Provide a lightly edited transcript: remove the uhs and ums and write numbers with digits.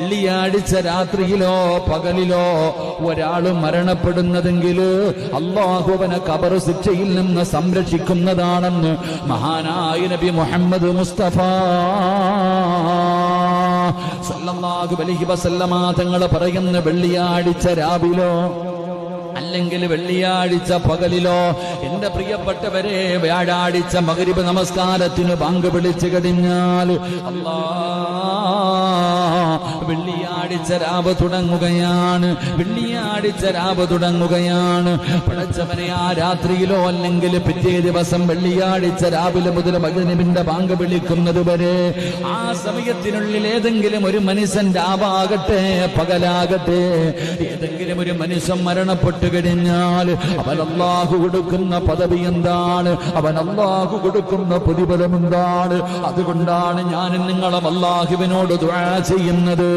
വെള്ളിയാഴ്ച രാത്രിയിലോ പകലിലോ ഒരാൾ മരണപ്പെടുന്നതെങ്കിൽ അല്ലാഹു അവനെ ഖബർ ശിക്ഷയിൽ നിന്ന് സംരക്ഷിക്കുന്നതാണെന്ന് മഹാനായ നബി മുഹമ്മദ് മുസ്തഫ സല്ലല്ലാഹു അലൈഹി വസല്ലമ തങ്ങൾ പറയുന്ന വെള്ളിയാഴ്ച രാവിലോ അല്ലെങ്കിൽ വെള്ളിയാഴ്ച പകലിലോ എന്റെ പ്രിയപ്പെട്ടവരെ വ്യാഴാഴ്ച മഗ്രിബ് നമസ്കാരത്തിന് ബാങ്ക് വിളിച്ചു കഴിഞ്ഞാൽ വെള്ളിയാഴ്ച രാവ് തുടങ്ങുകയാണ്. വെള്ളിയാഴ്ച രാവ് തുടങ്ങുകയാണ്. പടച്ചവനെ ആ രാത്രിയിലോ അല്ലെങ്കിൽ പിറ്റേ ദിവസം വെള്ളിയാഴ്ച രാവിലെ മുതൽ മഗ്രിബിന്റെ ബാങ്ക് വിളിക്കുന്നത് വരെ ആ സമയത്തിനുള്ളിൽ ഏതെങ്കിലും ഒരു മനുഷ്യൻ രാവാകട്ടെ പകലാകട്ടെ ഏതെങ്കിലും ഒരു മനുഷ്യൻ മരണപ്പെട്ടു കഴിഞ്ഞാൽ അവൻ അല്ലാഹു കൊടുക്കുന്ന പദവി എന്താണ്? അവൻ അല്ലാഹു കൊടുക്കുന്ന പ്രതിഫലം എന്താണ്? അതുകൊണ്ടാണ് ഞാൻ നിങ്ങളും അല്ലാഹുവിനോട് ദുആ ചെയ്യുന്നത്.